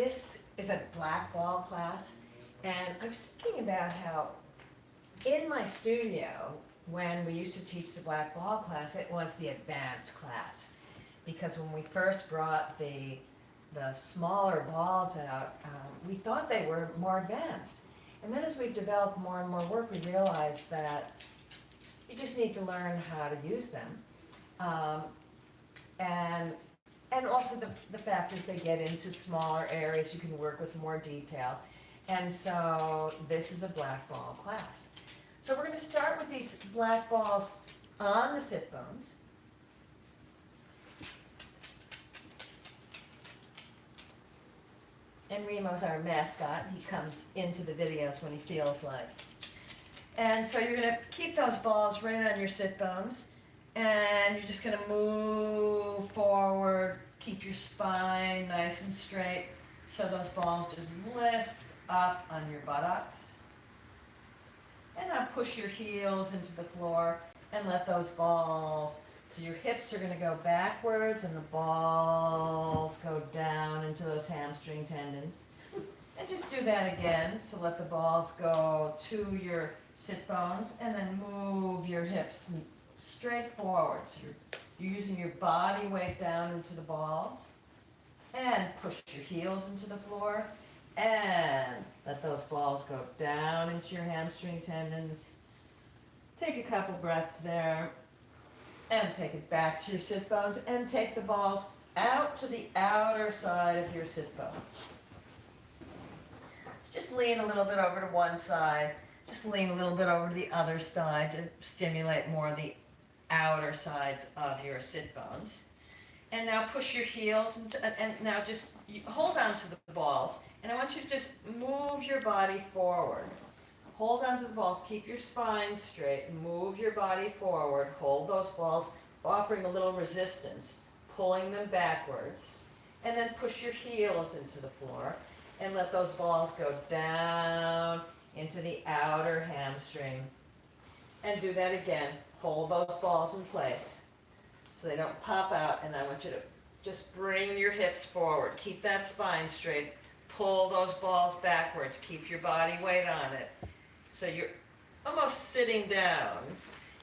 This is a black ball class, and I was thinking about how in my studio, when we used to teach the black ball class, it was the advanced class. Because when we first brought the smaller balls out, we thought they were more advanced. And then as we've developed more and more work, we realized that you just need to learn how to use them. And also the fact is they get into smaller areas, you can work with more detail. And so this is a black ball class. So we're going to start with these black balls on the sit bones. And Remo's our mascot. He comes into the videos when he feels like. And so you're going to keep those balls right on your sit bones. And you're just going to move forward, keep your spine nice and straight, so those balls just lift up on your buttocks. And now push your heels into the floor and let those balls, so your hips are going to go backwards and the balls go down into those hamstring tendons. And just do that again, so let the balls go to your sit bones and then move your hips straight forward. So you're using your body weight down into the balls and push your heels into the floor and let those balls go down into your hamstring tendons. Take a couple breaths there and take it back to your sit bones and take the balls out to the outer side of your sit bones. So just lean a little bit over to one side, just lean a little bit over to the other side to stimulate more of the outer sides of your sit bones. And now push your heels and now just hold on to the balls. And I want you to just move your body forward. Hold on to the balls, keep your spine straight, move your body forward, hold those balls, offering a little resistance, pulling them backwards. And then push your heels into the floor and let those balls go down into the outer hamstring. And do that again. Hold those balls in place so they don't pop out, and I want you to just bring your hips forward. Keep that spine straight. Pull those balls backwards. Keep your body weight on it. So you're almost sitting down,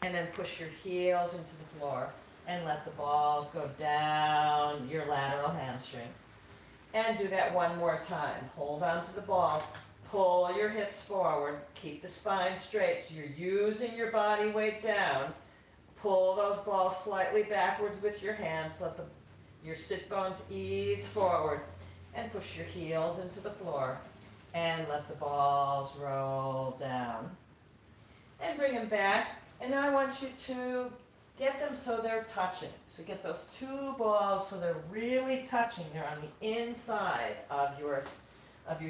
and then push your heels into the floor and let the balls go down your lateral hamstring. And do that one more time. Hold on to the balls. Pull your hips forward. Keep the spine straight so you're using your body weight down. Pull those balls slightly backwards with your hands. Let your sit bones ease forward. And push your heels into the floor. And let the balls roll down. And bring them back. And now I want you to get them so they're touching. So get those two balls so they're really touching. They're on the inside of your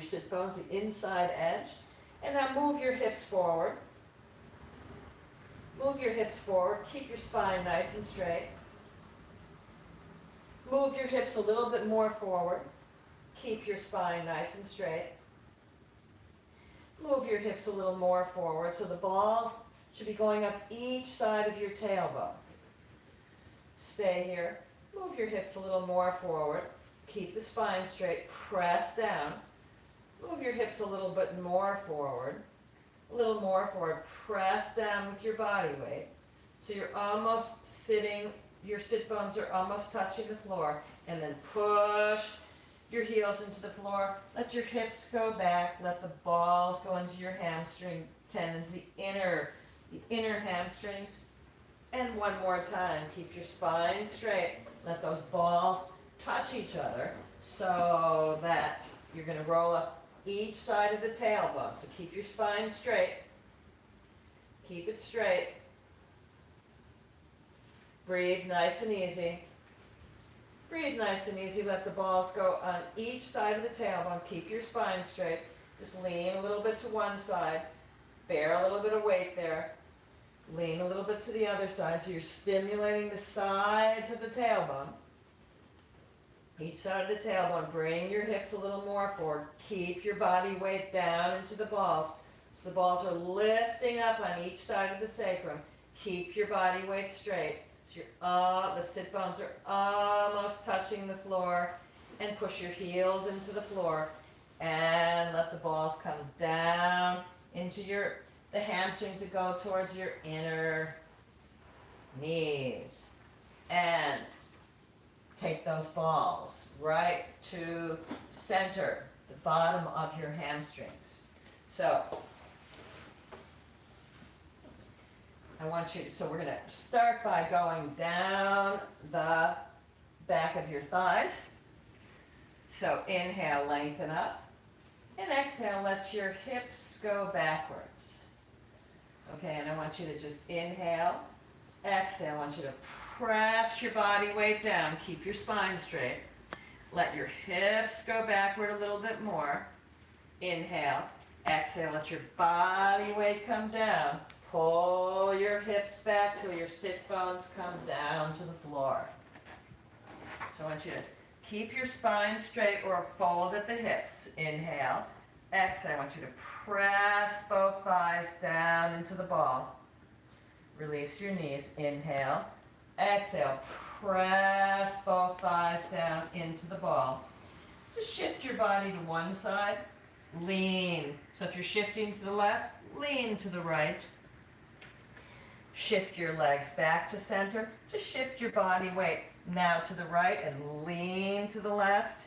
sit bones, the inside edge. And now move your hips forward. Move your hips forward. Keep your spine nice and straight. Move your hips a little bit more forward. Keep your spine nice and straight. Move your hips a little more forward so the balls should be going up each side of your tailbone. Stay here. Move your hips a little more forward. Keep the spine straight. Press down. Move your hips a little bit more forward. A little more forward. Press down with your body weight. So you're almost sitting, your sit bones are almost touching the floor. And then push your heels into the floor. Let your hips go back. Let the balls go into your hamstring tendons, the inner hamstrings. And one more time. Keep your spine straight. Let those balls touch each other so that you're going to roll up each side of the tailbone. So keep your spine straight. Keep it straight. Breathe nice and easy. Breathe nice and easy. Let the balls go on each side of the tailbone. Keep your spine straight. Just lean a little bit to one side. Bear a little bit of weight there. Lean a little bit to the other side. So you're stimulating the sides of the tailbone. Each side of the tailbone, bring your hips a little more forward. Keep your body weight down into the balls. So the balls are lifting up on each side of the sacrum. Keep your body weight straight. So the sit bones are almost touching the floor. and push your heels into the floor and let the balls come down into the hamstrings that go towards your inner knees. And take those balls right to center, the bottom of your hamstrings. So we're going to start by going down the back of your thighs. So inhale, lengthen up. And exhale, let your hips go backwards. Okay, and I want you to just inhale, exhale. I want you to press your body weight down. Keep your spine straight. Let your hips go backward a little bit more. Inhale, exhale, let your body weight come down. Pull your hips back till your sit bones come down to the floor. So I want you to keep your spine straight or fold at the hips. Inhale. Exhale. I want you to press both thighs down into the ball. Release your knees. Inhale. Exhale. Press both thighs down into the ball. Just shift your body to one side. Lean. So if you're shifting to the left, lean to the right. Shift your legs back to center. Just shift your body weight now to the right and lean to the left.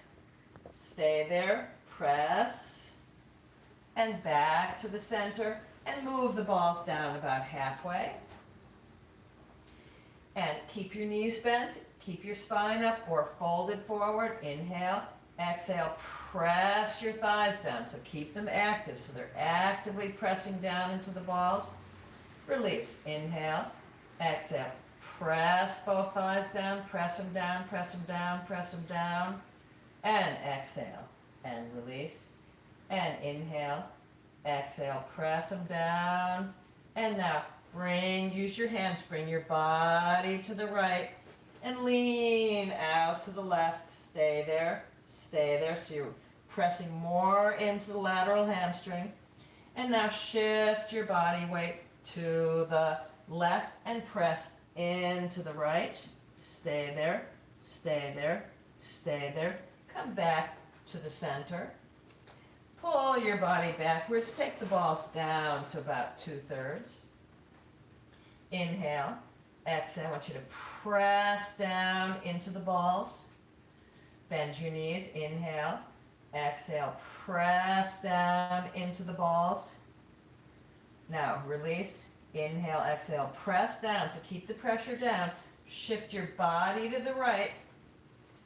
Stay there. Press. And back to the center. And move the balls down about halfway. And keep your knees bent. Keep your spine up or folded forward. Inhale. Exhale. Press your thighs down. So keep them active. So they're actively pressing down into the balls. Release. Inhale. Exhale. Press both thighs down. Press them down. Press them down. Press them down. And exhale. And release. And inhale. Exhale. Press them down. And now use your hands. Bring your body to the right. And lean out to the left. Stay there. Stay there. So you're pressing more into the lateral hamstring. And now shift your body weight to the left and press into the right. Stay there, stay there, stay there. Come back to the center. Pull your body backwards. Take the balls down to about 2/3. Inhale. Exhale. I want you to press down into the balls. Bend your knees. Inhale. Exhale. Press down into the balls. Now release. Inhale, exhale, press down. So keep the pressure down. Shift your body to the right.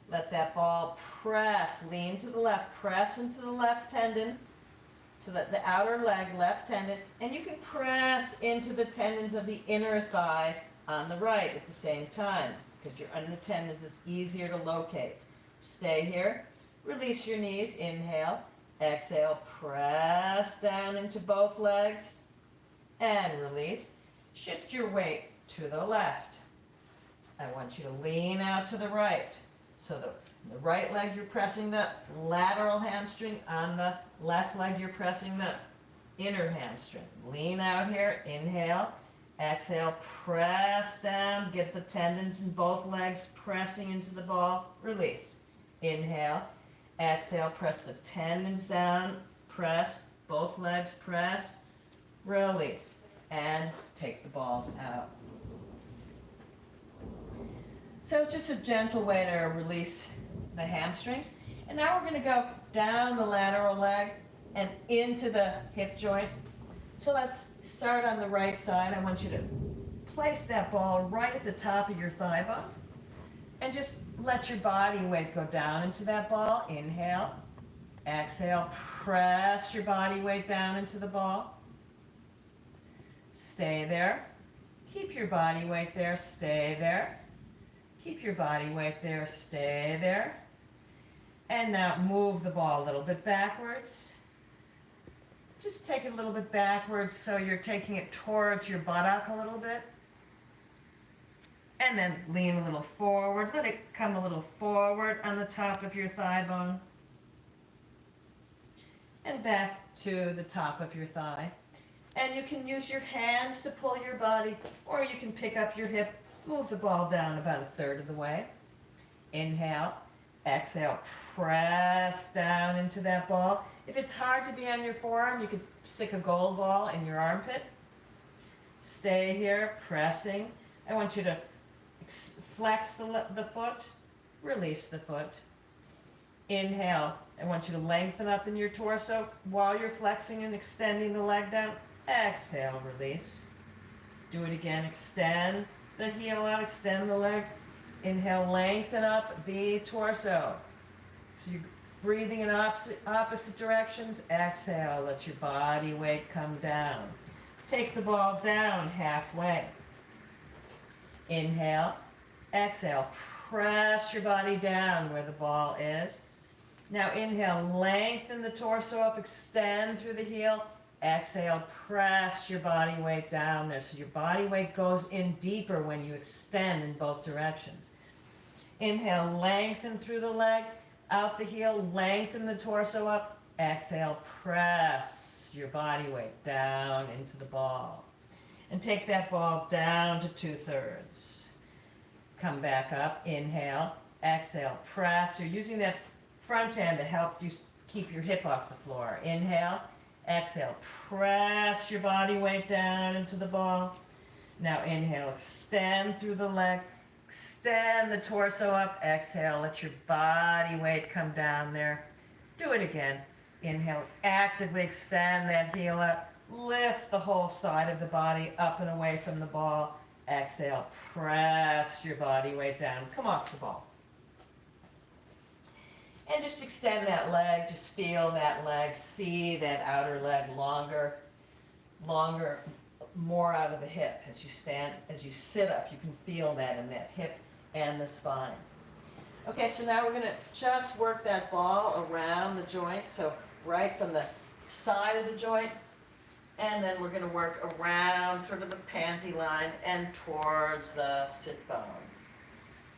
Let that ball press. Lean to the left. Press into the left tendon. So that the outer leg, left tendon. And you can press into the tendons of the inner thigh on the right at the same time. Because you're under the tendons, it's easier to locate. Stay here. Release your knees. Inhale. Exhale. Press down into both legs. And release. Shift your weight to the left. I want you to lean out to the right. So the right leg you're pressing the lateral hamstring. On the left leg you're pressing the inner hamstring. Lean out here. Inhale. Exhale. Press down. Get the tendons in both legs pressing into the ball. Release. Inhale. Exhale. Press the tendons down. Press. Both legs press. Release. And take the balls out. So just a gentle way to release the hamstrings. And now we're going to go down the lateral leg and into the hip joint. So let's start on the right side. I want you to place that ball right at the top of your thigh bone. And just let your body weight go down into that ball. Inhale. Exhale. Press your body weight down into the ball. Stay there. Keep your body weight there. Stay there. Keep your body weight there. Stay there. And now move the ball a little bit backwards. Just take it a little bit backwards so you're taking it towards your buttock a little bit. And then lean a little forward. Let it come a little forward on the top of your thigh bone. And back to the top of your thigh. And you can use your hands to pull your body, or you can pick up your hip, move the ball down about 1/3 of the way. Inhale. Exhale, press down into that ball. If it's hard to be on your forearm, you could stick a gold ball in your armpit. Stay here, pressing. I want you to flex the foot, release the foot. Inhale. I want you to lengthen up in your torso while you're flexing and extending the leg down. Exhale, release. Do it again. Extend the heel out, extend the leg. Inhale, lengthen up the torso. So you're breathing in opposite directions. Exhale, let your body weight come down. Take the ball down halfway. Inhale, exhale, press your body down where the ball is. Now inhale, lengthen the torso up, extend through the heel. Exhale, press your body weight down there. So your body weight goes in deeper when you extend in both directions. Inhale, lengthen through the leg, out the heel, lengthen the torso up. Exhale, press your body weight down into the ball. And take that ball down to 2/3. Come back up, inhale, exhale, press. You're using that front hand to help you keep your hip off the floor. Inhale, exhale, press your body weight down into the ball. Now inhale, extend through the leg, extend the torso up. Exhale, let your body weight come down there. Do it again. Inhale, actively extend that heel up. Lift the whole side of the body up and away from the ball. Exhale, press your body weight down. Come off the ball. And just extend that leg. Just feel that leg. See that outer leg longer, more out of the hip. As you stand, as you sit up, you can feel that in that hip and the spine. Okay, so now we're going to just work that ball around the joint. So right from the side of the joint, and then we're going to work around sort of the panty line and towards the sit bone.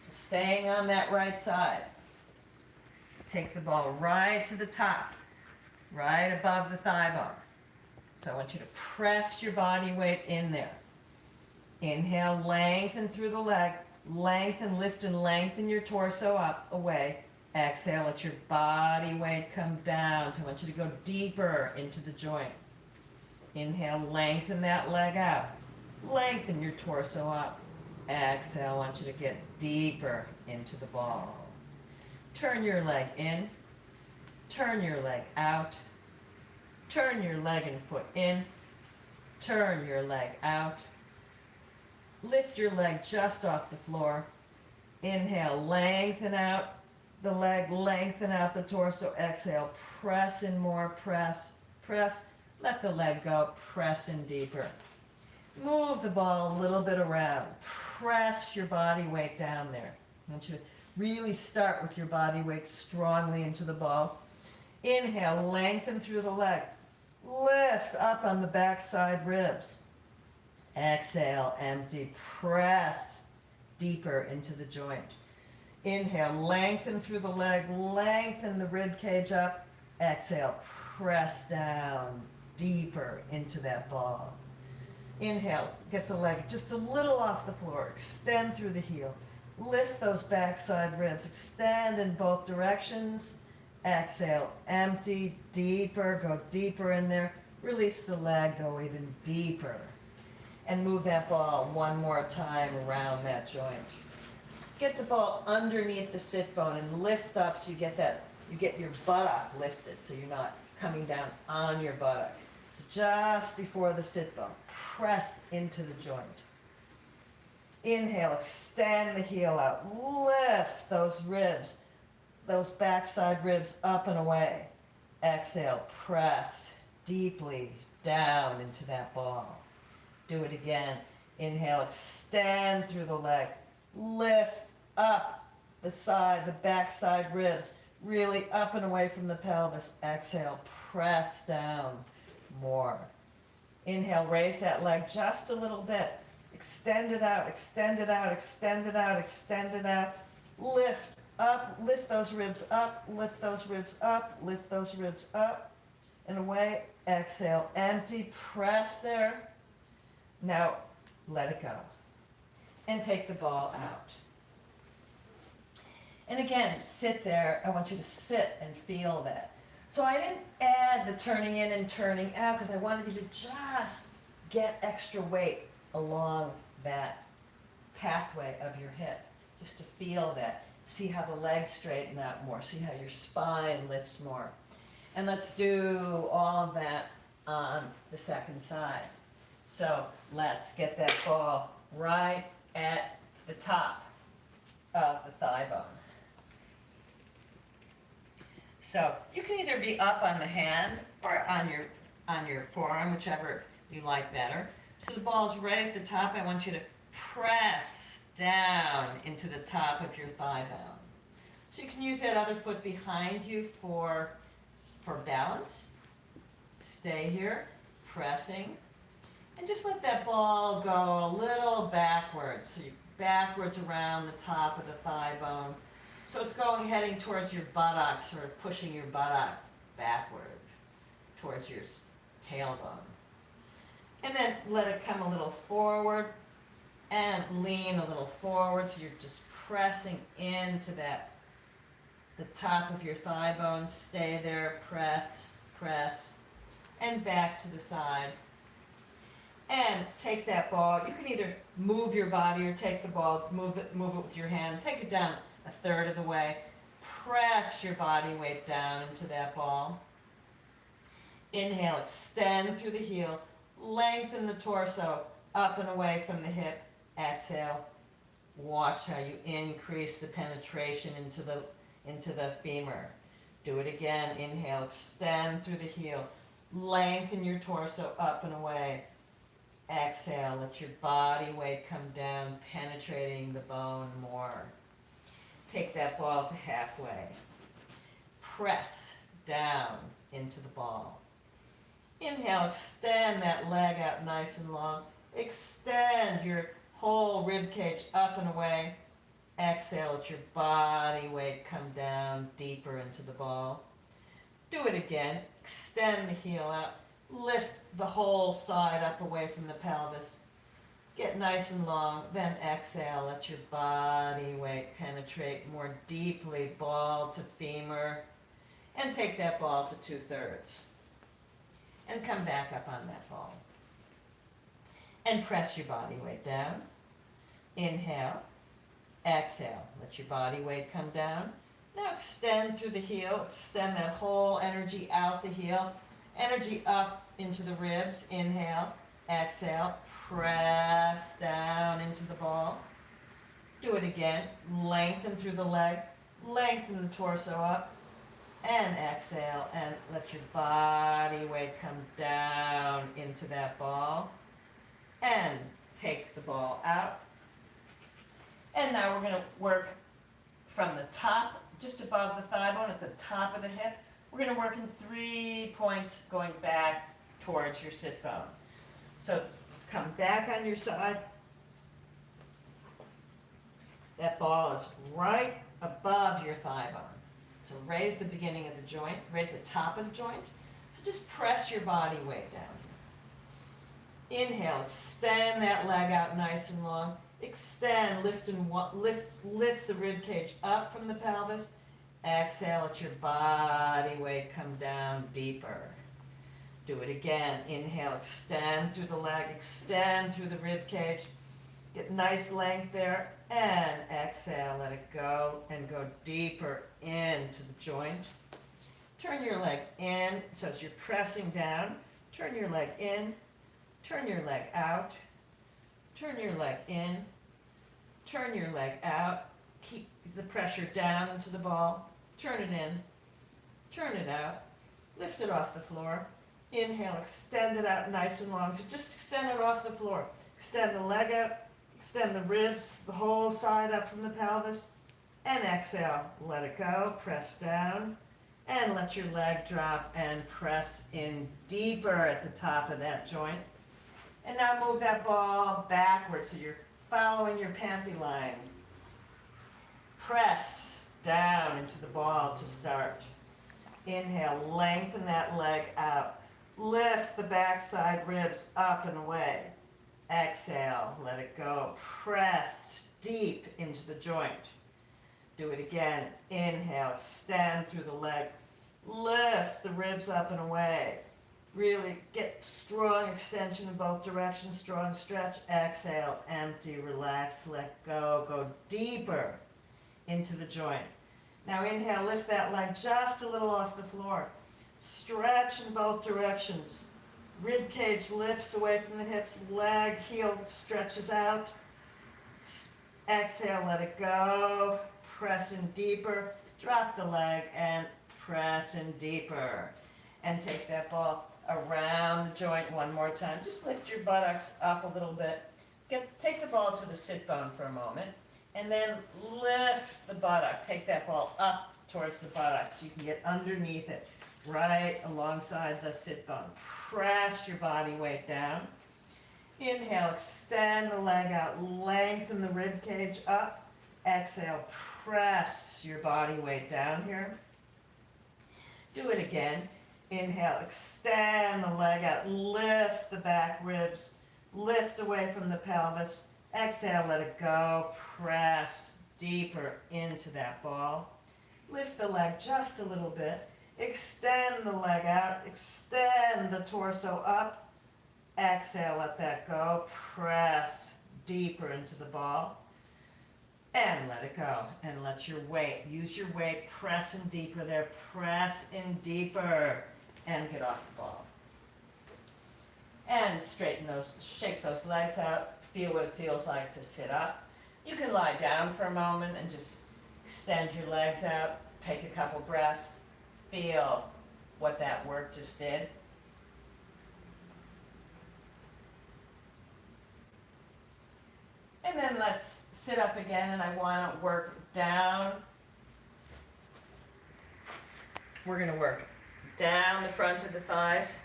So staying on that right side. Take the ball right to the top, right above the thigh bone. So I want you to press your body weight in there. Inhale, lengthen through the leg. Lengthen, lift and lengthen your torso up, away. Exhale, let your body weight come down. So I want you to go deeper into the joint. Inhale, lengthen that leg out. Lengthen your torso up. Exhale, I want you to get deeper into the ball. Turn your leg in. Turn your leg out. Turn your leg and foot in. Turn your leg out. Lift your leg just off the floor. Inhale, lengthen out the leg, lengthen out the torso. Exhale, press in more, press, press. Let the leg go, press in deeper. Move the ball a little bit around. Press your body weight down there. I want you to really start with your body weight strongly into the ball. Inhale, lengthen through the leg. Lift up on the backside ribs. Exhale, empty, press deeper into the joint. Inhale, lengthen through the leg, lengthen the rib cage up. Exhale, press down deeper into that ball. Inhale, get the leg just a little off the floor, extend through the heel. Lift those backside ribs, extend in both directions. Exhale, empty, deeper, go deeper in there. Release the leg, go even deeper. And move that ball one more time around that joint. Get the ball underneath the sit bone and lift up so you get your buttock lifted so you're not coming down on your buttock. So just before the sit bone, press into the joint. Inhale, extend the heel out. Lift those ribs, those backside ribs up and away. Exhale, press deeply down into that ball. Do it again. Inhale, extend through the leg. Lift up the side, the backside ribs, really up and away from the pelvis. Exhale, press down more. Inhale, raise that leg just a little bit. Extend it out, extend it out, extend it out, extend it out. Lift up, lift those ribs up, lift those ribs up, lift those ribs up, and away. Exhale, empty, press there. Now, let it go. And take the ball out. And again, sit there. I want you to sit and feel that. So I didn't add the turning in and turning out because I wanted you to just get extra weight along that pathway of your hip, just to feel that. See how the legs straighten out more. See how your spine lifts more. And let's do all of that on the second side. So let's get that ball right at the top of the thigh bone. So you can either be up on the hand or on your forearm, whichever you like better. So the ball's right at the top. I want you to press down into the top of your thigh bone. So you can use that other foot behind you for balance. Stay here, pressing. And just let that ball go a little backwards. So you're backwards around the top of the thigh bone. So it's heading towards your buttocks, or pushing your buttock backward towards your tailbone. And then let it come a little forward and lean a little forward. So you're just pressing into the top of your thigh bone. Stay there, press, press, and back to the side. And take that ball. You can either move your body or take the ball, move it with your hand. Take it down a third of the way. Press your body weight down into that ball. Inhale, extend through the heel. Lengthen the torso up and away from the hip. Exhale. Watch how you increase the penetration into the femur. Do it again. Inhale, extend through the heel. Lengthen your torso up and away. Exhale, let your body weight come down, penetrating the bone more. Take that ball to halfway. Press down into the ball. Inhale, extend that leg out nice and long. Extend your whole rib cage up and away. Exhale, let your body weight come down deeper into the ball. Do it again. Extend the heel out. Lift the whole side up away from the pelvis. Get nice and long. Then exhale. Let your body weight penetrate more deeply, ball to femur. And take that ball to 2/3. And come back up on that ball. And press your body weight down. Inhale. Exhale. Let your body weight come down. Now extend through the heel. Extend that whole energy out the heel. Energy up into the ribs. Inhale. Exhale. Press down into the ball. Do it again. Lengthen through the leg. Lengthen the torso up. And exhale. And let your body weight come down into that ball. And take the ball out. And now we're going to work from the top, just above the thigh bone, at the top of the hip. We're going to work in 3 points going back towards your sit bone. So come back on your side. That ball is right above your thigh bone. So right at the beginning of the joint, right at the top of the joint. So just press your body weight down. Inhale, extend that leg out nice and long. Extend, lift the rib cage up from the pelvis. Exhale, let your body weight come down deeper. Do it again. Inhale, extend through the leg, extend through the rib cage. Get nice length there. And exhale, let it go and go deeper into the joint. Turn your leg in, so as you're pressing down, turn your leg in, turn your leg out, turn your leg in, turn your leg out, keep the pressure down into the ball, turn it in, turn it out, lift it off the floor. Inhale, extend it out nice and long, so just extend it off the floor. Extend the leg out, extend the ribs, the whole side up from the pelvis, and exhale, let it go, press down, and let your leg drop and press in deeper at the top of that joint. And now move that ball backwards so you're following your panty line. Press down into the ball to start. Inhale, lengthen that leg out. Lift the backside ribs up and away. Exhale, let it go. Press deep into the joint. Do it again. Inhale, extend through the leg. Lift the ribs up and away. Really get strong extension in both directions, strong stretch. Exhale, empty, relax, let go. Go deeper into the joint. Now inhale, lift that leg just a little off the floor. Stretch in both directions. Rib cage lifts away from the hips, leg, heel stretches out. Exhale, let it go. Press in deeper. Drop the leg and press in deeper. And take that ball around the joint one more time. Just lift your buttocks up a little bit. Take the ball to the sit bone for a moment. And then lift the buttock. Take that ball up towards the buttocks. So you can get underneath it, right alongside the sit bone. Press your body weight down. Inhale, extend the leg out, lengthen the rib cage up. Exhale, press your body weight down here. Do it again. Inhale, extend the leg out, lift the back ribs, lift away from the pelvis. Exhale, let it go, press deeper into that ball. Lift the leg just a little bit. Extend the leg out, extend the torso up. Exhale, let that go, press deeper into the ball. And let it go, and let your weight, use your weight, press in deeper there, press in deeper, and get off the ball. And straighten those, shake those legs out, feel what it feels like to sit up. You can lie down for a moment and just extend your legs out, take a couple breaths, feel what that work just did. And then let's sit up again, and I want to work down. We're going to work down the front of the thighs.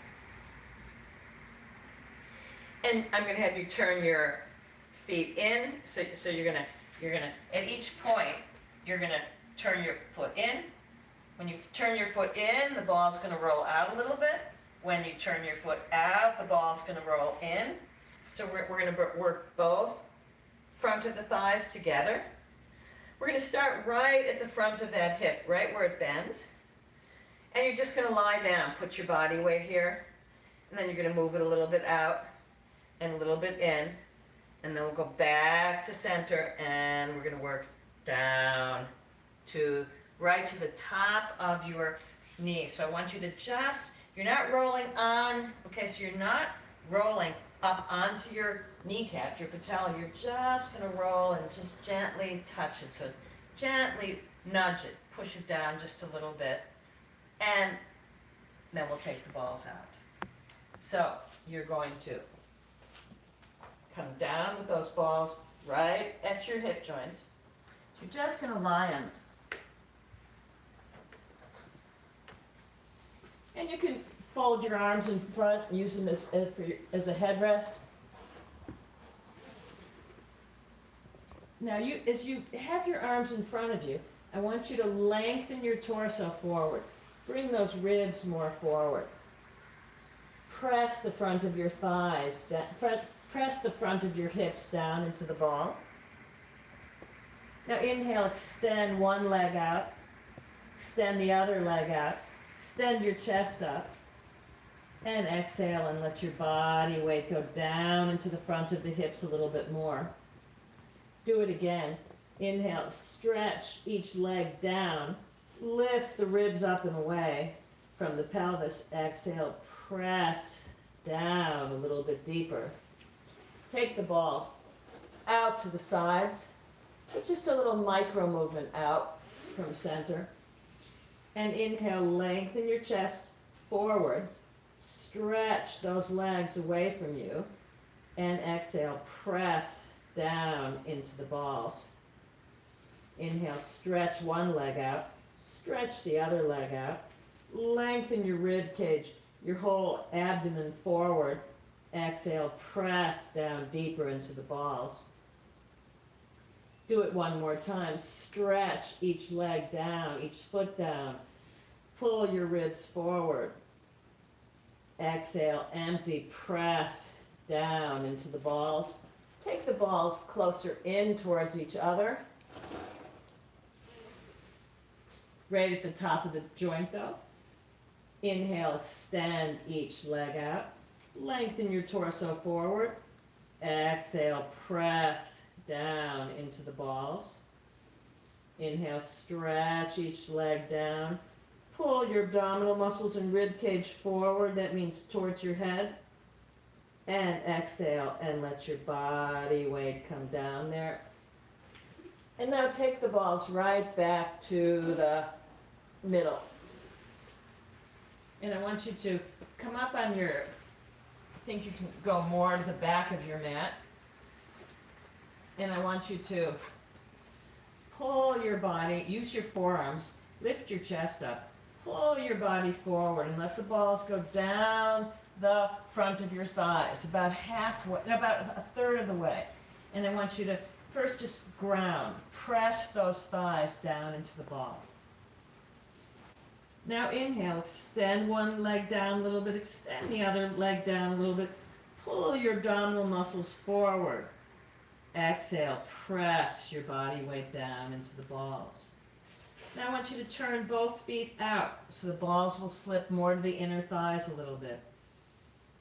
And I'm going to have you turn your feet in. So you're going to, at each point, you're going to turn your foot in. When you turn your foot in, the ball's going to roll out a little bit. When you turn your foot out, the ball's going to roll in. So we're going to work both front of the thighs together. We're going to start right at the front of that hip, right where it bends. And you're just going to lie down, put your body weight here, and then you're going to move it a little bit out and a little bit in, and then we'll go back to center, and we're going to work down to right to the top of your knee. So I want you to just, you're not rolling on, okay, so you're not rolling up onto your kneecap, your patella. You're just going to roll and just gently touch it. So gently nudge it, push it down just a little bit, and then we'll take the balls out. So you're going to come down with those balls right at your hip joints. You're just going to lie on them. And you can fold your arms in front, use them as a headrest. Now, as you have your arms in front of you, I want you to lengthen your torso forward. Bring those ribs more forward. Press the front of your thighs, press the front of your hips down into the ball. Now inhale, extend one leg out, extend the other leg out, extend your chest up, and exhale and let your body weight go down into the front of the hips a little bit more. Do it again. Inhale, stretch each leg down, lift the ribs up and away from the pelvis. Exhale, press down a little bit deeper. Take the balls out to the sides, just a little micro movement out from center. And inhale, lengthen your chest forward, stretch those legs away from you, and exhale, press down into the balls. Inhale, stretch one leg out, stretch the other leg out, lengthen your rib cage, your whole abdomen forward. Exhale, press down deeper into the balls. Do it one more time. Stretch each leg down, each foot down. Pull your ribs forward. Exhale, empty, press down into the balls. Take the balls closer in towards each other. right at the top of the joint though. Inhale, extend each leg out. Lengthen your torso forward. Exhale, press down into the balls. Inhale, stretch each leg down. Pull your abdominal muscles and rib cage forward. That means towards your head. And exhale and let your body weight come down there. And now take the balls right back to the middle. And I want you to come up on your, I think you can go more to the back of your mat. And I want you to pull your body, use your forearms, lift your chest up, pull your body forward and let the balls go down the front of your thighs, about halfway, about a third of the way. And I want you to first just ground, press those thighs down into the ball. Now inhale, extend one leg down a little bit, extend the other leg down a little bit, pull your abdominal muscles forward. Exhale, press your body weight down into the balls. Now I want you to turn both feet out so the balls will slip more to the inner thighs a little bit.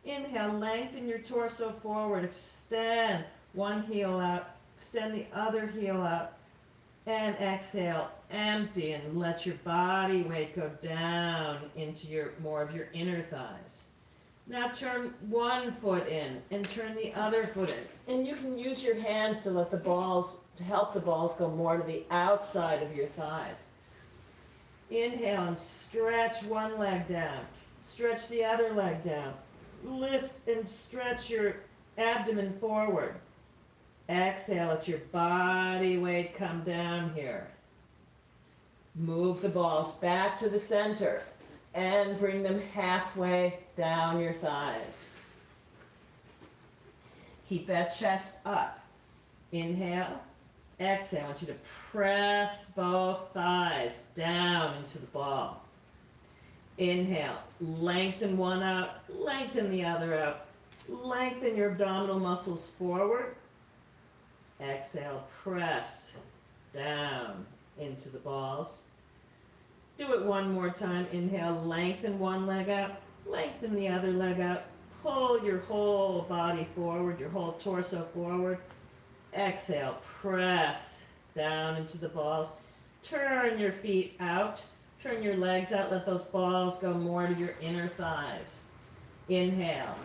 Inhale, lengthen your torso forward, extend one heel out, extend the other heel out, and exhale, empty and let your body weight go down into more of your inner thighs. Now turn one foot in and turn the other foot in. And you can use your hands to let the balls, to help the balls go more to the outside of your thighs. Inhale and stretch one leg down. Stretch the other leg down. Lift and stretch your abdomen forward. Exhale, let your body weight come down here. Move the balls back to the center and bring them halfway down your thighs. Keep that chest up. Inhale, exhale. I want you to press both thighs down into the ball. Inhale, lengthen one out, lengthen the other out. Lengthen your abdominal muscles forward. Exhale, press down into the balls. Do it one more time. Inhale, lengthen one leg out, lengthen the other leg out. Pull your whole body forward, your whole torso forward. Exhale, press down into the balls. Turn your feet out, turn your legs out, let those balls go more to your inner thighs. Inhale.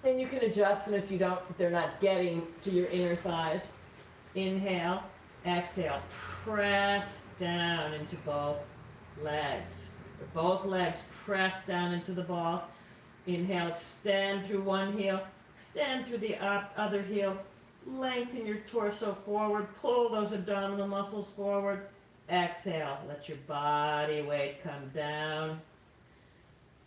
And you can adjust them if they're not getting to your inner thighs. Inhale, exhale, press down into both legs. Both legs press down into the ball. Inhale, extend through one heel, extend through the other heel. Lengthen your torso forward, pull those abdominal muscles forward. Exhale, let your body weight come down.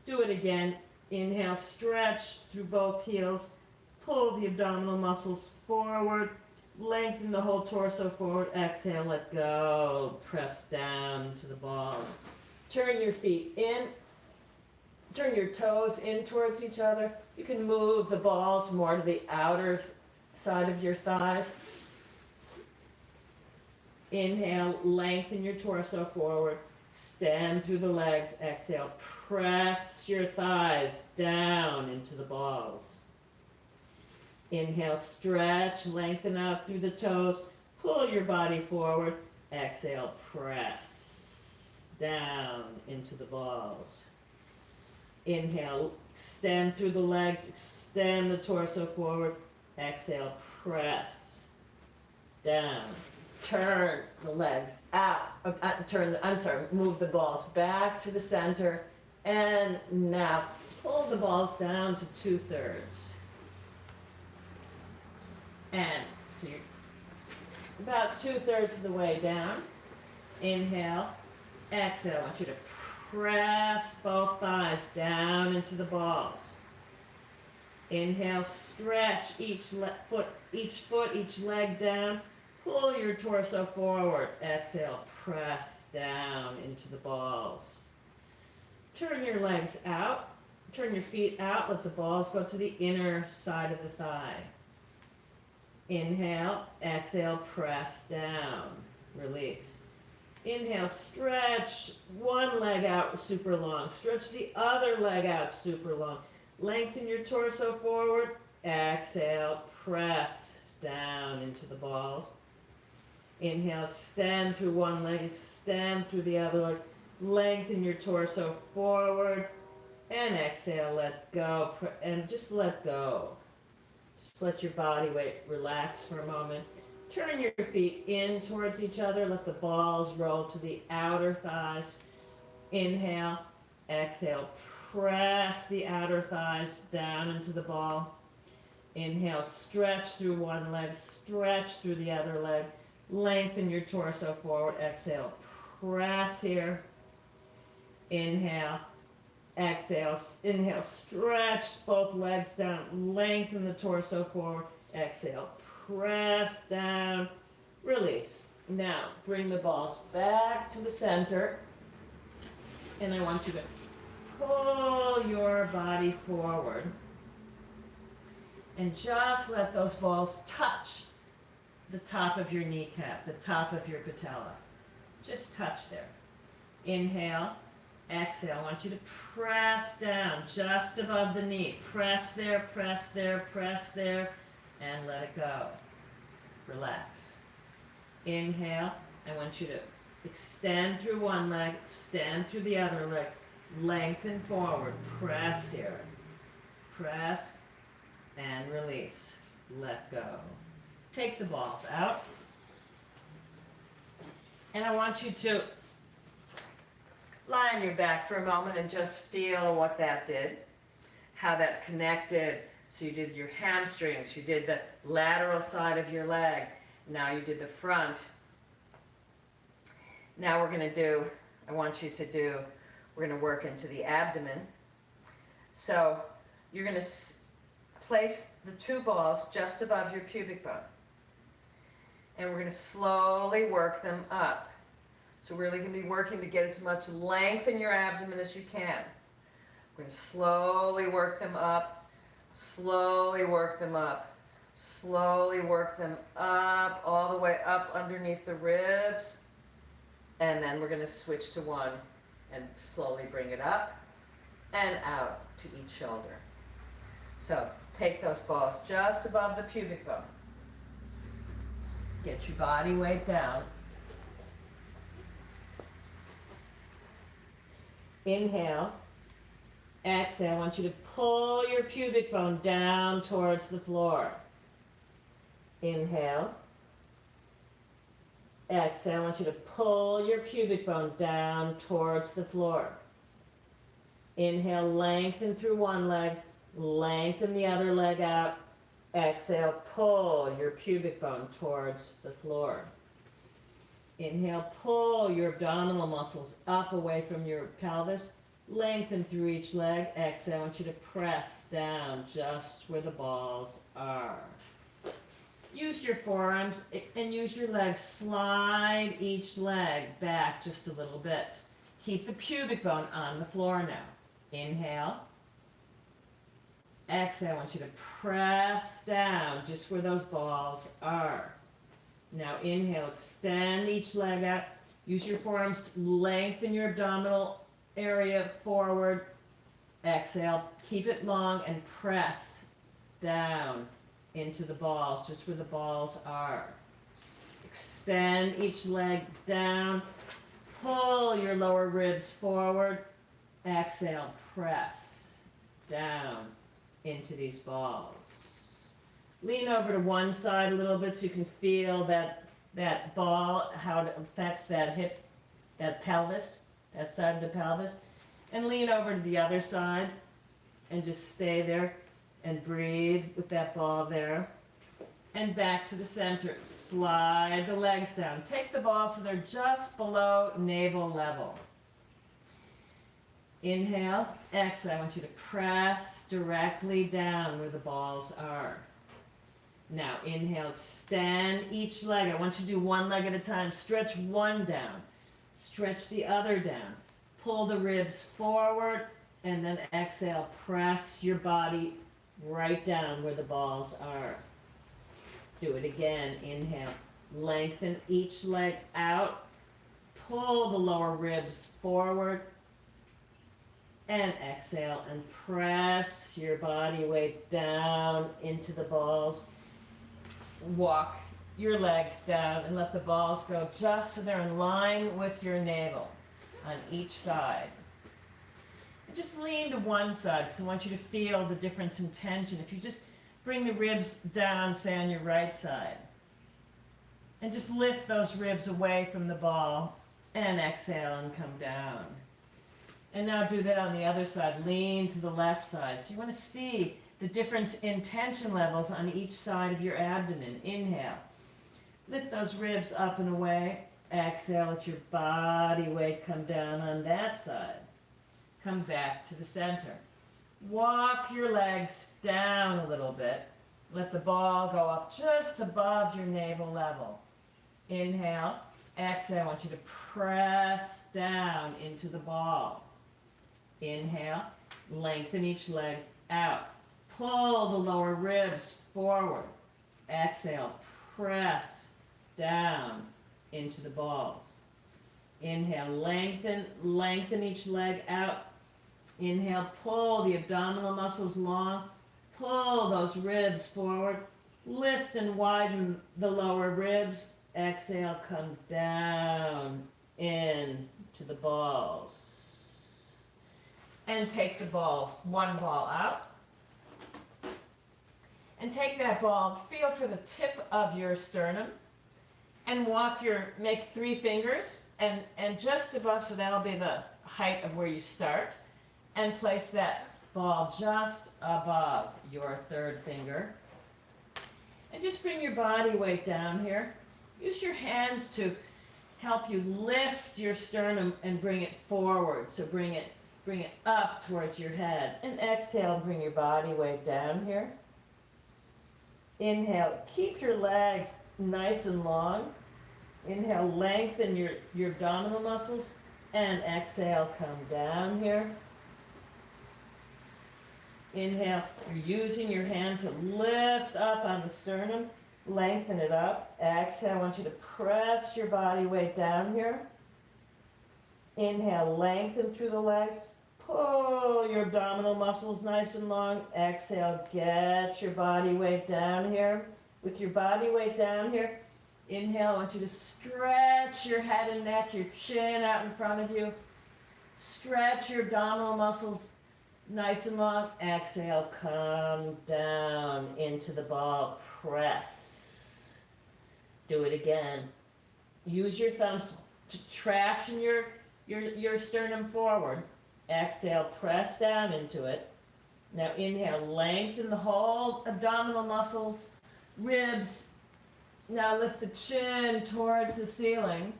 Do it again. Inhale, stretch through both heels, pull the abdominal muscles forward, lengthen the whole torso forward. Exhale, let go, press down to the balls. Turn your feet in, turn your toes in towards each other. You can move the balls more to the outer side of your thighs. Inhale, lengthen your torso forward, extend through the legs. Exhale, press your thighs down into the balls. Inhale, stretch, lengthen out through the toes, pull your body forward. Exhale, press down into the balls. Inhale, extend through the legs, extend the torso forward. Exhale, press down. Turn the legs out, move the balls back to the center, and now pull the balls down to 2/3. And so you're about 2/3 of the way down. Inhale, exhale. I want you to press both thighs down into the balls. Inhale, stretch each foot, each leg down. Pull your torso forward. Exhale, press down into the balls. Turn your legs out. Turn your feet out. Let the balls go to the inner side of the thigh. Inhale, exhale, press down. Release. Inhale, stretch one leg out super long. Stretch the other leg out super long. Lengthen your torso forward. Exhale, press down into the balls. Inhale, extend through one leg, extend through the other leg. Lengthen your torso forward. And exhale, let go. And just let go. Just let your body weight relax for a moment. Turn your feet in towards each other. Let the balls roll to the outer thighs. Inhale, exhale. Press the outer thighs down into the ball. Inhale, stretch through one leg, stretch through the other leg. Lengthen your torso forward. Exhale, press here. Inhale, exhale. Inhale, stretch both legs down. Lengthen the torso forward. Exhale, press down, release. Now, bring the balls back to the center. And I want you to pull your body forward. And just let those balls touch the top of your kneecap, the top of your patella. Just touch there. Inhale, exhale. I want you to press down just above the knee. Press there, press there, press there. And let it go. Relax. Inhale. I want you to extend through one leg, extend through the other leg, lengthen forward, press here. Press and release. Let go. Take the balls out. And I want you to lie on your back for a moment and just feel what that did, how that connected. So you did your hamstrings, you did the lateral side of your leg, now you did the front. Now we're going to we're going to work into the abdomen. So you're going to place the two balls just above your pubic bone. And we're going to slowly work them up. So we're really going to be working to get as much length in your abdomen as you can. We're going to slowly work them up. Slowly work them up. Slowly work them up, all the way up underneath the ribs. And then we're going to switch to one and slowly bring it up and out to each shoulder. So take those balls just above the pubic bone. Get your body weight down. Inhale. Exhale, I want you to pull your pubic bone down towards the floor. Inhale. Exhale, I want you to pull your pubic bone down towards the floor. Inhale, lengthen through one leg, lengthen the other leg out. Exhale, pull your pubic bone towards the floor. Inhale, pull your abdominal muscles up away from your pelvis. Lengthen through each leg. Exhale, I want you to press down just where the balls are. Use your forearms and use your legs. Slide each leg back just a little bit. Keep the pubic bone on the floor now. Inhale. Exhale, I want you to press down just where those balls are. Now inhale, extend each leg out. Use your forearms to lengthen your abdominal area forward. Exhale, keep it long and press down into the balls, just where the balls are. Extend each leg down. Pull your lower ribs forward. Exhale, press down into these balls. Lean over to one side a little bit so you can feel that ball, how it affects that hip, that pelvis, that side of the pelvis. And lean over to the other side and just stay there and breathe with that ball there. And back to the center. Slide the legs down. Take the balls so they're just below navel level. Inhale, exhale. I want you to press directly down where the balls are. Now inhale, extend each leg. I want you to do one leg at a time. Stretch one down. Stretch the other down. Pull the ribs forward and then exhale. Press your body right down where the balls are. Do it again. Inhale. Lengthen each leg out. pull the lower ribs forward. And exhale and press your body weight down into the balls. Walk your legs down and let the balls go just so they're in line with your navel on each side. And just lean to one side because I want you to feel the difference in tension. If you just bring the ribs down, say on your right side, and just lift those ribs away from the ball and exhale and come down. And now do that on the other side. Lean to the left side. So you want to see the difference in tension levels on each side of your abdomen. Inhale. Lift those ribs up and away. Exhale, let your body weight come down on that side. Come back to the center. Walk your legs down a little bit. Let the ball go up just above your navel level. Inhale. Exhale, I want you to press down into the ball. Inhale, lengthen each leg out. Pull the lower ribs forward. Exhale, press down into the balls. Inhale, lengthen each leg out. Inhale, pull the abdominal muscles long. Pull those ribs forward. Lift and widen the lower ribs. Exhale, come down into the balls. And take the balls, one ball out. And take that ball, feel for the tip of your sternum, and make 3 fingers, and just above, so that'll be the height of where you start, and place that ball just above your 3rd finger. And just bring your body weight down here. Use your hands to help you lift your sternum and bring it forward, so bring it up towards your head. And exhale, bring your body weight down here. Inhale, keep your legs nice and long. Inhale, lengthen your abdominal muscles. And exhale, come down here. Inhale, you're using your hand to lift up on the sternum. Lengthen it up. Exhale, I want you to press your body weight down here. Inhale, lengthen through the legs. Pull your abdominal muscles nice and long. Exhale, get your body weight down here. With your body weight down here, inhale, I want you to stretch your head and neck, your chin out in front of you. Stretch your abdominal muscles nice and long. Exhale, come down into the ball. Press. Do it again. Use your thumbs to traction your sternum forward. Exhale, press down into it. Now inhale, lengthen the whole abdominal muscles, ribs. Now lift the chin towards the ceiling,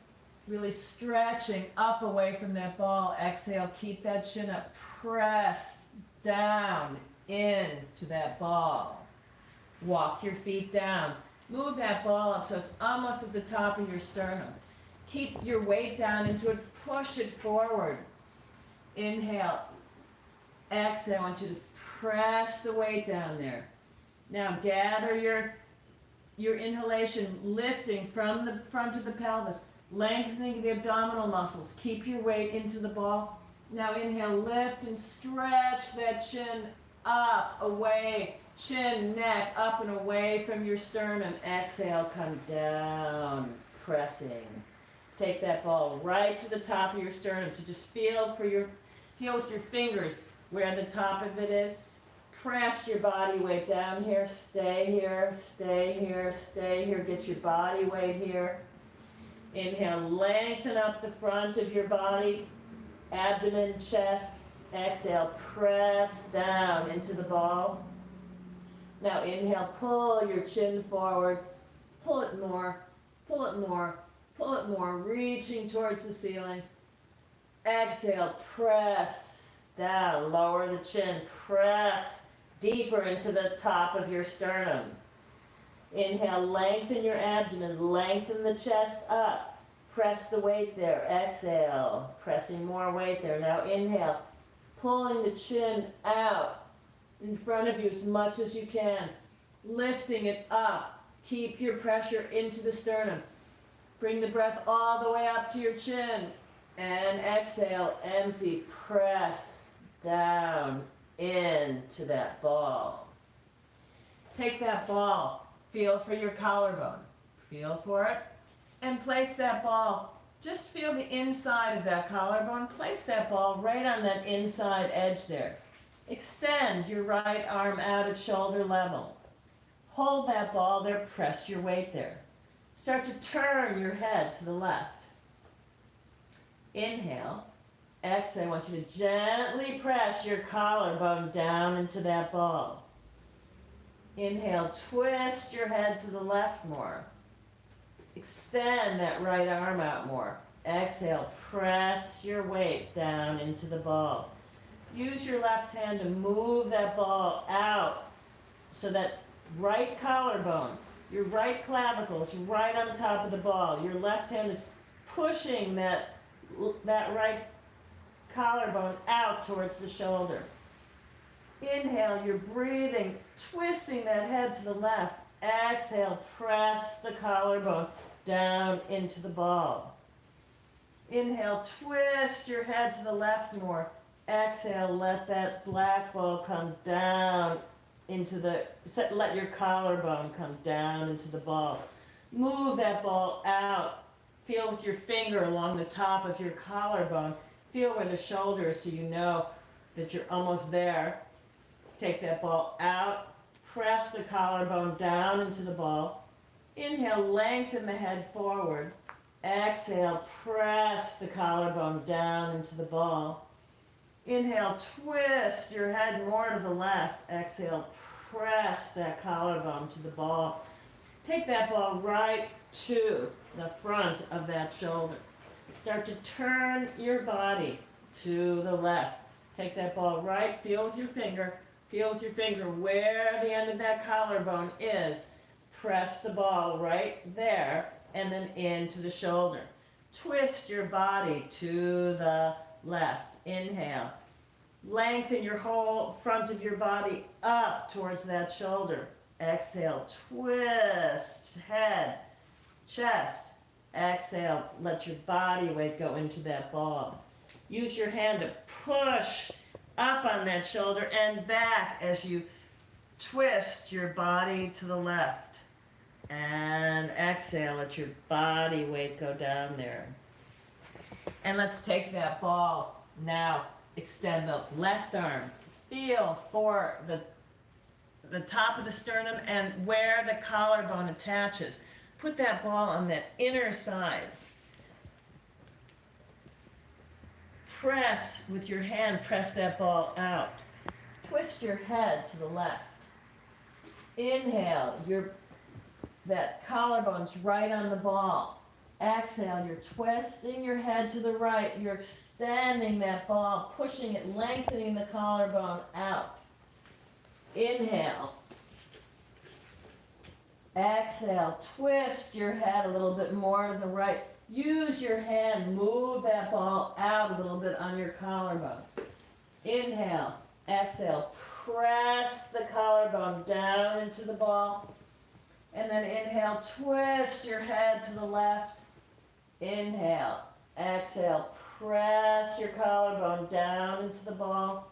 really stretching up away from that ball. Exhale, keep that chin up. Press down into that ball. Walk your feet down. Move that ball up so it's almost at the top of your sternum. Keep your weight down into it. Push it forward. Inhale. Exhale. I want you to press the weight down there. Now gather your inhalation, lifting from the front of the pelvis, lengthening the abdominal muscles. Keep your weight into the ball. Now inhale, lift and stretch that chin up, away, chin, neck, up and away from your sternum. Exhale, come down, pressing. Take that ball right to the top of your sternum. So just feel with your fingers where the top of it is. Press your body weight down here. Stay here, stay here, stay here. Get your body weight here. Inhale, lengthen up the front of your body, abdomen, chest. Exhale, press down into the ball. Now inhale, pull your chin forward. Pull it more, pull it more, pull it more, reaching towards the ceiling. Exhale, press down, lower the chin, press deeper into the top of your sternum. Inhale, lengthen your abdomen, lengthen the chest up. Press the weight there. Exhale, pressing more weight there. Now inhale, pulling the chin out in front of you as much as you can. Lifting it up. Keep your pressure into the sternum. Bring the breath all the way up to your chin. And exhale, empty, press down into that ball. Take that ball, feel for your collarbone. Feel for it, and place that ball. Just feel the inside of that collarbone. Place that ball right on that inside edge there. Extend your right arm out at shoulder level. Hold that ball there, press your weight there. Start to turn your head to the left. Inhale. Exhale. I want you to gently press your collarbone down into that ball. Inhale. Twist your head to the left more. Extend that right arm out more. Exhale. Press your weight down into the ball. Use your left hand to move that ball out so that right collarbone, your right clavicle is right on top of the ball. Your left hand is pushing that right collarbone out towards the shoulder. Inhale, you're breathing, twisting that head to the left. Exhale, press the collarbone down into the ball. Inhale, twist your head to the left more. Exhale, let that black ball come down into let your collarbone come down into the ball. Move that ball out. Feel with your finger along the top of your collarbone. Feel where the shoulder is so you know that you're almost there. Take that ball out. Press the collarbone down into the ball. Inhale, lengthen the head forward. Exhale, press the collarbone down into the ball. Inhale, twist your head more to the left. Exhale, press that collarbone to the ball. Take that ball right to the front of that shoulder. Start to turn your body to the left. Take that ball right, feel with your finger where the end of that collarbone is. Press the ball right there and then into the shoulder. Twist your body to the left. Inhale. Lengthen your whole front of your body up towards that shoulder. Exhale, twist, head, chest. Exhale, let your body weight go into that ball. Use your hand to push up on that shoulder and back as you twist your body to the left. And exhale, let your body weight go down there. And let's take that ball now. Extend the left arm. Feel for the top of the sternum and where the collarbone attaches. Put that ball on that inner side. Press with your hand, press that ball out. Twist your head to the left. Inhale, that collarbone's right on the ball. Exhale, you're twisting your head to the right. You're extending that ball, pushing it, lengthening the collarbone out. Inhale. Exhale, twist your head a little bit more to the right. Use your hand, move that ball out a little bit on your collarbone. Inhale, exhale, press the collarbone down into the ball. And then inhale, twist your head to the left. Inhale, exhale, press your collarbone down into the ball.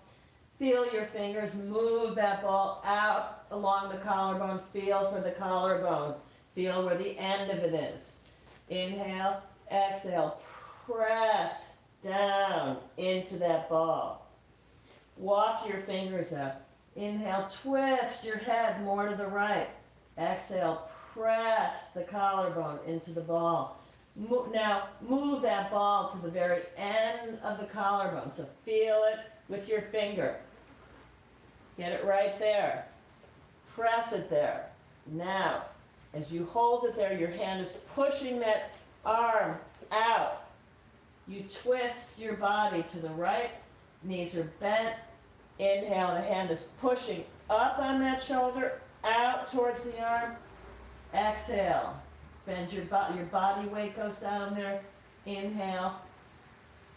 Feel your fingers move that ball out along the collarbone. Feel for the collarbone. Feel where the end of it is. Inhale, exhale, press down into that ball. Walk your fingers up. Inhale, twist your head more to the right. Exhale, press the collarbone into the ball. Now move that ball to the very end of the collarbone. So feel it with your finger. Get it right there. Press it there. Now, as you hold it there, your hand is pushing that arm out. You twist your body to the right. Knees are bent. Inhale, the hand is pushing up on that shoulder, out towards the arm. Exhale. Bend your body weight goes down there. Inhale.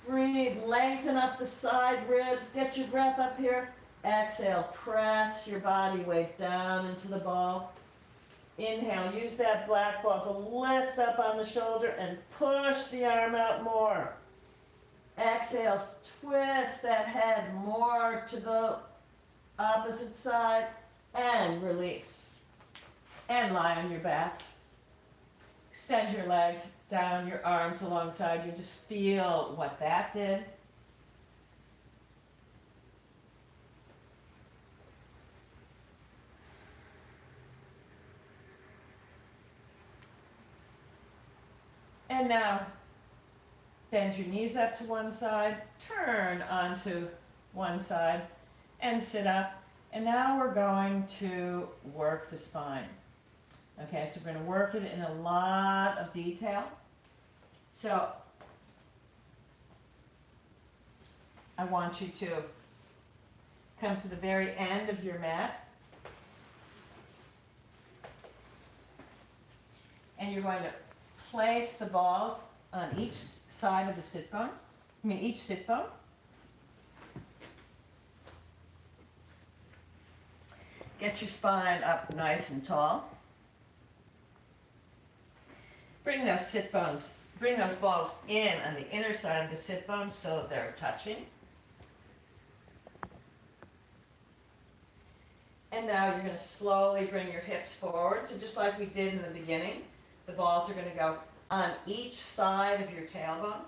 Breathe. Lengthen up the side ribs. Get your breath up here. Exhale. Press your body weight down into the ball. Inhale, use that black ball to lift up on the shoulder and push the arm out more. Exhale, twist that head more to the opposite side and release. And lie on your back. Extend your legs down, your arms alongside you. Just feel what that did. And now, bend your knees up to one side, turn onto one side, and sit up. And now we're going to work the spine. Okay, so we're going to work it in a lot of detail. So, I want you to come to the very end of your mat. And you're going to place the balls on each side of the sit bone. Each sit bone. Get your spine up nice and tall. Bring those balls in on the inner side of the sit bone so they're touching. And now you're going to slowly bring your hips forward. So just like we did in the beginning, the balls are going to go on each side of your tailbone.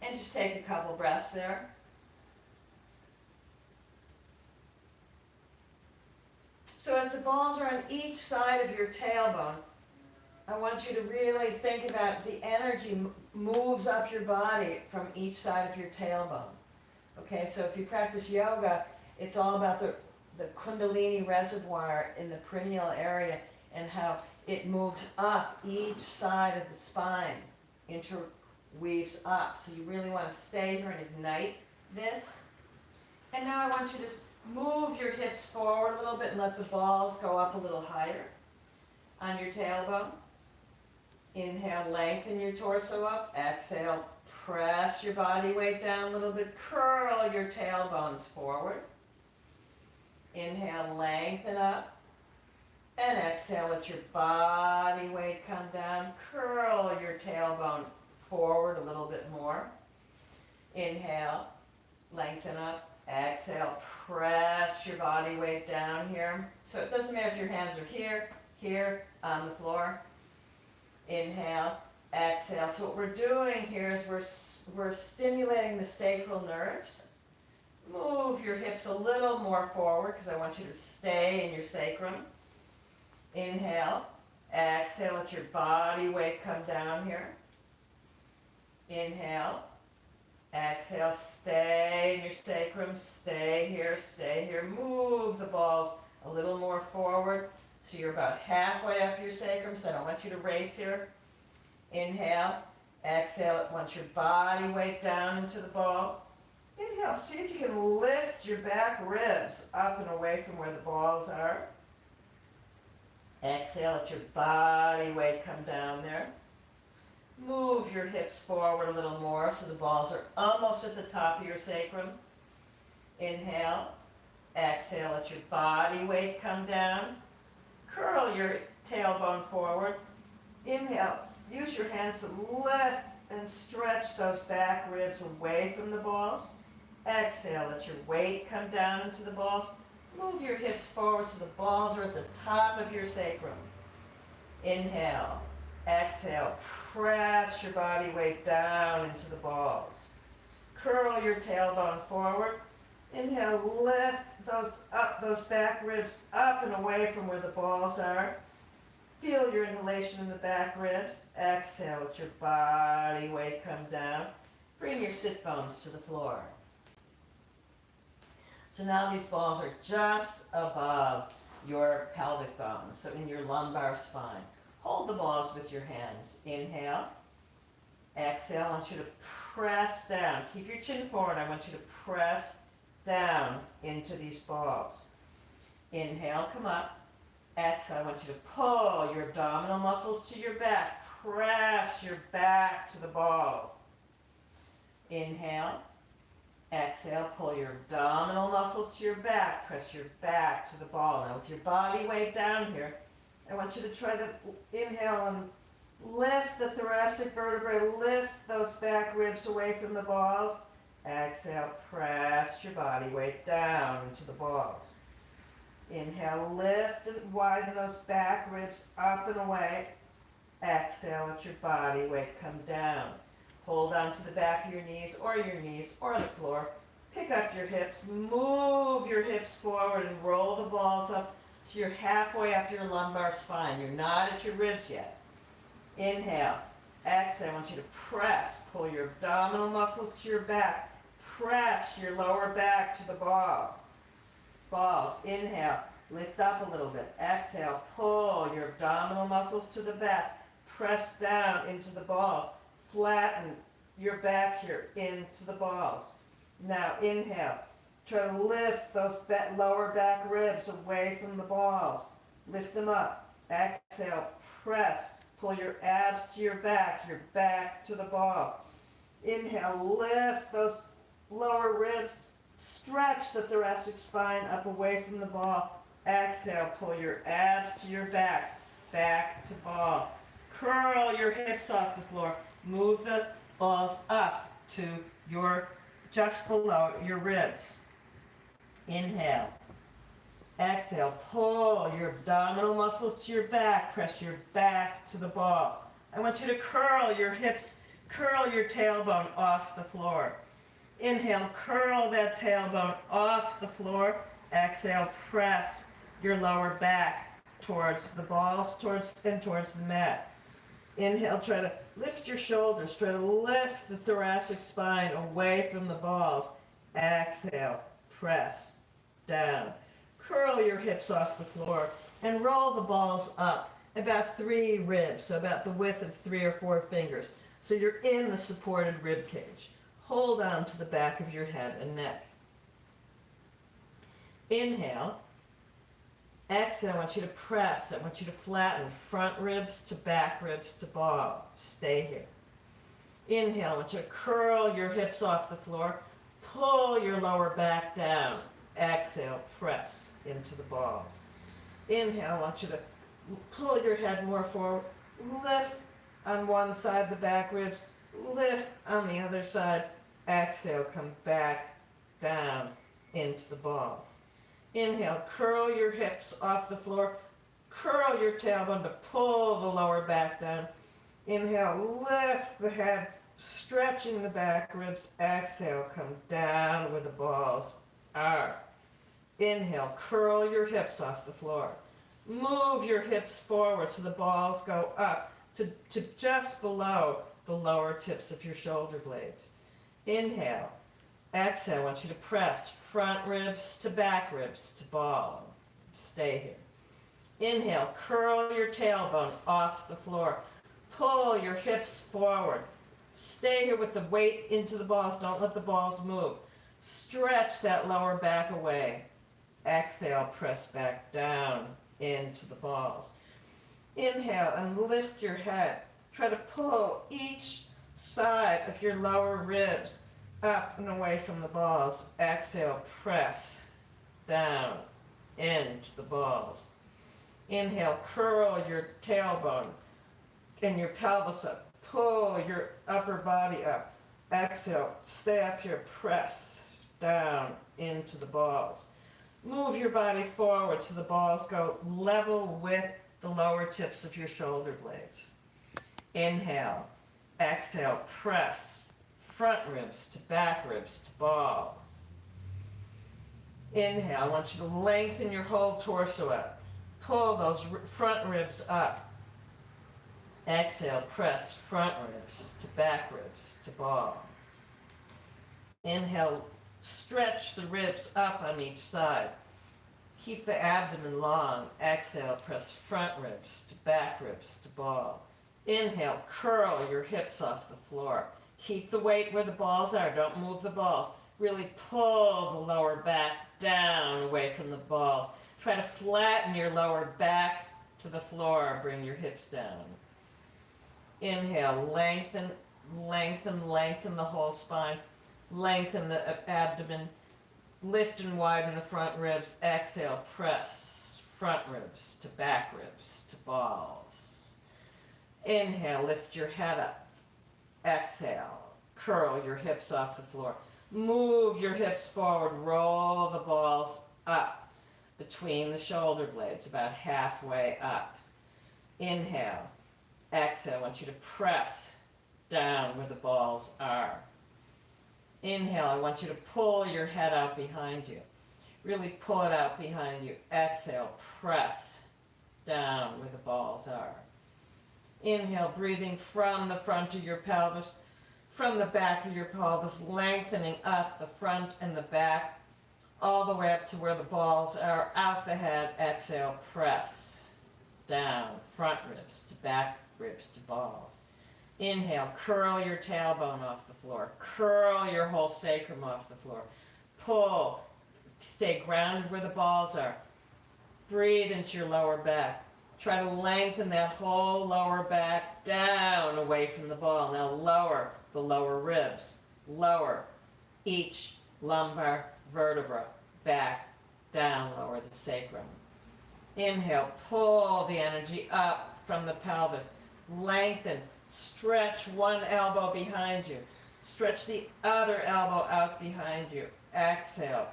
And just take a couple breaths there. So as the balls are on each side of your tailbone, I want you to really think about the energy moves up your body from each side of your tailbone. Okay, so if you practice yoga, it's all about the Kundalini reservoir in the perineal area and how it moves up each side of the spine, interweaves up. So you really want to stay here and ignite this. And now I want you to move your hips forward a little bit and let the balls go up a little higher on your tailbone. Inhale, lengthen your torso up. Exhale, press your body weight down a little bit. Curl your tailbones forward. Inhale, lengthen up. And exhale, let your body weight come down. Curl your tailbone forward a little bit more. Inhale, lengthen up. Exhale, press your body weight down here. So it doesn't matter if your hands are here, on the floor. Inhale, exhale. So what we're doing here is we're stimulating the sacral nerves. Move your hips a little more forward because I want you to stay in your sacrum. Inhale, exhale, let your body weight come down here. Inhale, exhale, stay in your sacrum, stay here. Move the balls a little more forward so you're about halfway up your sacrum, so I don't want you to race here. Inhale, exhale, want your body weight down into the ball. Inhale, see if you can lift your back ribs up and away from where the balls are. Exhale, let your body weight come down there. Move your hips forward a little more so the balls are almost at the top of your sacrum. Inhale, exhale, let your body weight come down. Curl your tailbone forward. Inhale, use your hands to lift and stretch those back ribs away from the balls. Exhale, let your weight come down into the balls. Move your hips forward so the balls are at the top of your sacrum. Inhale, exhale, press your body weight down into the balls. Curl your tailbone forward. Inhale, lift those back ribs up and away from where the balls are. Feel your inhalation in the back ribs. Exhale, let your body weight come down. Bring your sit bones to the floor. So now these balls are just above your pelvic bones, so in your lumbar spine. Hold the balls with your hands. Inhale. Exhale. I want you to press down. Keep your chin forward. I want you to press down into these balls. Inhale, come up. Exhale, I want you to pull your abdominal muscles to your back. Press your back to the ball. Inhale. Exhale, pull your abdominal muscles to your back. Press your back to the ball. Now with your body weight down here, I want you to try to inhale and lift the thoracic vertebrae, lift those back ribs away from the balls. Exhale, press your body weight down into the balls. Inhale, lift and widen those back ribs up and away. Exhale, let your body weight come down. Hold on to the back of your knees or the floor. Pick up your hips, move your hips forward and roll the balls up so you're halfway up your lumbar spine. You're not at your ribs yet. Inhale. Exhale, I want you to press. Pull your abdominal muscles to your back. Press your lower back to the balls. Inhale. Lift up a little bit. Exhale. Pull your abdominal muscles to the back. Press down into the balls. Flatten your back here into the balls. Now inhale. Try to lift those lower back ribs away from the balls. Lift them up. Exhale. Press. Pull your abs to your back to the ball. Inhale. Lift those lower ribs. Stretch the thoracic spine up away from the ball. Exhale. Pull your abs to your back to ball. Curl your hips off the floor. Move the balls up to just below your ribs. Inhale. Exhale. Pull your abdominal muscles to your back. Press your back to the ball. I want you to curl your hips, curl your tailbone off the floor. Inhale. Curl that tailbone off the floor. Exhale. Press your lower back towards the balls, towards the mat. Inhale, try to lift your shoulders, try to lift the thoracic spine away from the balls. Exhale, press down. Curl your hips off the floor and roll the balls up about 3 ribs, so about the width of 3 or 4 fingers. So you're in the supported rib cage. Hold on to the back of your head and neck. Inhale. Exhale, I want you to press. I want you to flatten front ribs to back ribs to ball. Stay here. Inhale, I want you to curl your hips off the floor. Pull your lower back down. Exhale, press into the balls. Inhale, I want you to pull your head more forward. Lift on one side the back ribs. Lift on the other side. Exhale, come back down into the balls. Inhale, curl your hips off the floor. Curl your tailbone to pull the lower back down. Inhale, lift the head, stretching the back ribs. Exhale, come down where the balls are. Inhale, curl your hips off the floor. Move your hips forward so the balls go up to just below the lower tips of your shoulder blades. Inhale. Exhale, I want you to press front ribs to back ribs to ball. Stay here. Inhale, curl your tailbone off the floor. Pull your hips forward. Stay here with the weight into the balls. Don't let the balls move. Stretch that lower back away. Exhale, press back down into the balls. Inhale and lift your head. Try to pull each side of your lower ribs up and away from the balls. Exhale, press down into the balls. Inhale, curl your tailbone and your pelvis up. Pull your upper body up. Exhale, stay up here, press down into the balls. Move your body forward so the balls go level with the lower tips of your shoulder blades. Inhale, exhale, press front ribs to back ribs to balls. Inhale, I want you to lengthen your whole torso up. Pull those front ribs up. Exhale, press front ribs to back ribs to ball. Inhale, stretch the ribs up on each side. Keep the abdomen long. Exhale, press front ribs to back ribs to ball. Inhale, curl your hips off the floor. Keep the weight where the balls are. Don't move the balls. Really pull the lower back down away from the balls. Try to flatten your lower back to the floor. Bring your hips down. Inhale, lengthen, lengthen, lengthen the whole spine. lengthen the abdomen, lift and widen the front ribs, exhale, press front ribs to back ribs to balls. Inhale, lift your head up, exhale, curl your hips off the floor. Move your hips forward, roll the balls up between the shoulder blades, about halfway up. Inhale, exhale, I want you to press down where the balls are. Inhale, I want you to pull your head out behind you. Really pull it out behind you. Exhale, press down where the balls are. Inhale, breathing from the front of your pelvis, from the back of your pelvis, lengthening up the front and the back, all the way up to where the balls are, out the head. Exhale, press down, front ribs to back ribs to balls. Inhale, curl your tailbone off the floor. Curl your whole sacrum off the floor. Pull, stay grounded where the balls are. Breathe into your lower back. Try to lengthen that whole lower back down away from the ball. Now lower the lower ribs. Lower each lumbar vertebra back, down, lower the sacrum. Inhale, pull the energy up from the pelvis. Lengthen, stretch one elbow behind you. Stretch the other elbow out behind you. Exhale,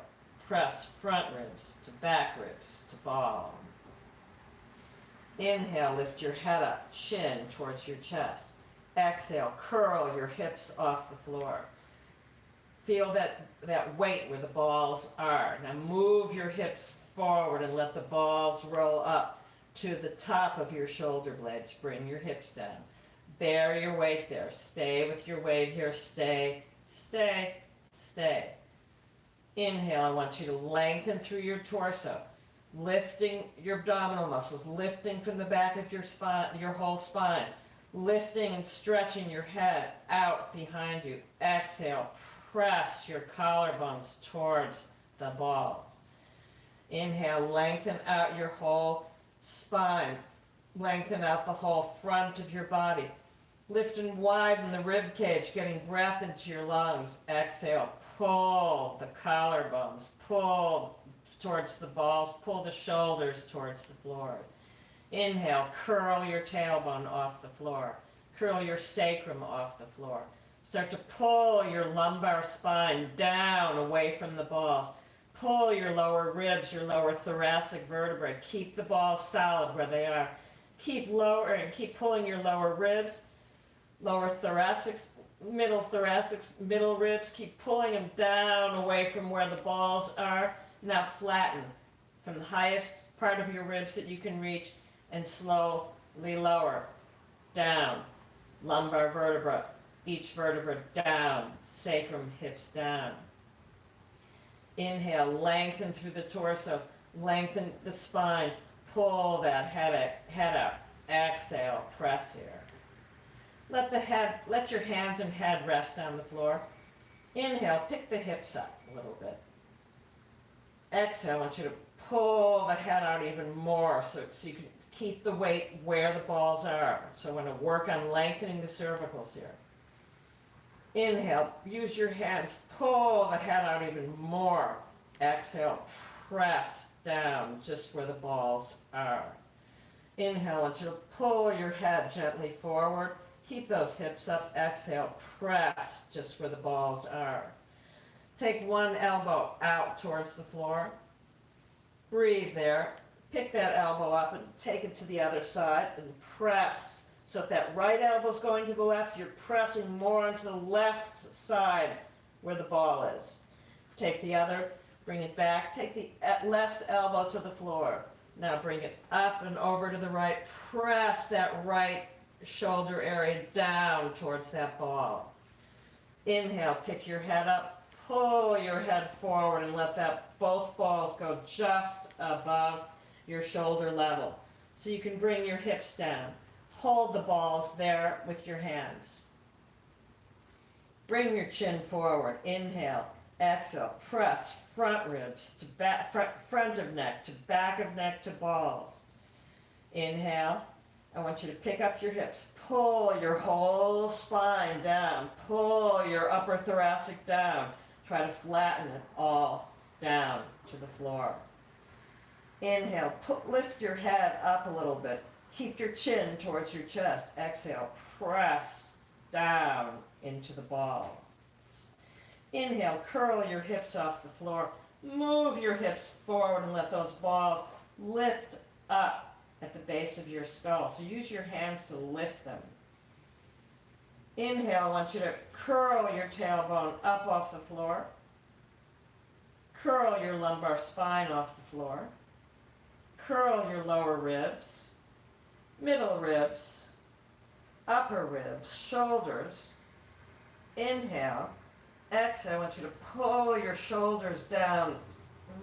press front ribs to back ribs to ball. Inhale, lift your head up, chin towards your chest. Exhale, curl your hips off the floor. Feel that weight where the balls are. Now move your hips forward and let the balls roll up to the top of your shoulder blades. Bring your hips down. Bear your weight there. Stay with your weight here. Stay, stay, stay. Inhale, I want you to lengthen through your torso, lifting your abdominal muscles, lifting from the back of your spine, your whole spine, lifting and stretching your head out behind you. Exhale, press your collarbones towards the balls. Inhale, lengthen out your whole spine, lengthen out the whole front of your body. Lift and widen the rib cage, getting breath into your lungs. Exhale, pull the collarbones, pull towards the balls, pull the shoulders towards the floor. Inhale, curl your tailbone off the floor. Curl your sacrum off the floor. Start to pull your lumbar spine down away from the balls. Pull your lower ribs, your lower thoracic vertebrae. Keep the balls solid where they are. Keep lowering, keep pulling your lower ribs, lower thoracics, middle ribs. Keep pulling them down away from where the balls are. Now flatten from the highest part of your ribs that you can reach and slowly lower down. Lumbar vertebra, each vertebra down, sacrum, hips down. Inhale, lengthen through the torso, lengthen the spine, pull that head up. Exhale, press here. Let your hands and head rest on the floor. Inhale, pick the hips up a little bit. Exhale, I want you to pull the head out even more so you can keep the weight where the balls are. So I want to work on lengthening the cervicals here. Inhale, use your hands, pull the head out even more. Exhale, press down just where the balls are. Inhale, I want you to pull your head gently forward. Keep those hips up. Exhale, press just where the balls are. Take one elbow out towards the floor. Breathe there. Pick that elbow up and take it to the other side and press. So if that right elbow is going to the left, you're pressing more onto the left side where the ball is. Take the other, bring it back. Take the left elbow to the floor. Now bring it up and over to the right. Press that right shoulder area down towards that ball. Inhale, pick your head up. Pull your head forward and let both balls go just above your shoulder level. So you can bring your hips down. Hold the balls there with your hands. Bring your chin forward. Inhale, exhale, press front ribs to back, front of neck to back of neck to balls. Inhale, I want you to pick up your hips, pull your whole spine down, pull your upper thoracic down. Try to flatten it all down to the floor. Inhale, lift your head up a little bit. Keep your chin towards your chest. Exhale, press down into the ball. Inhale, curl your hips off the floor. Move your hips forward and let those balls lift up at the base of your skull. So use your hands to lift them. Inhale, I want you to curl your tailbone up off the floor. Curl your lumbar spine off the floor. Curl your lower ribs, middle ribs, upper ribs, shoulders. Inhale. Exhale, I want you to pull your shoulders down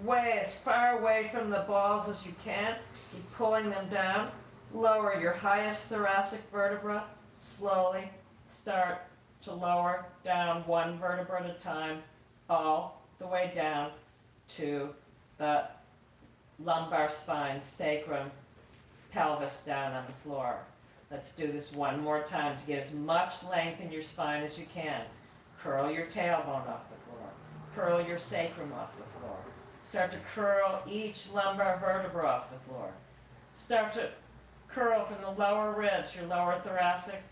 way as far away from the balls as you can. Keep pulling them down. Lower your highest thoracic vertebra. Slowly start to lower down one vertebra at a time, all the way down to the lumbar spine, sacrum, pelvis down on the floor. Let's do this one more time to get as much length in your spine as you can. Curl your tailbone off the floor. Curl your sacrum off the floor. Start to curl each lumbar vertebra off the floor. Start to curl from the lower ribs, your lower thoracic.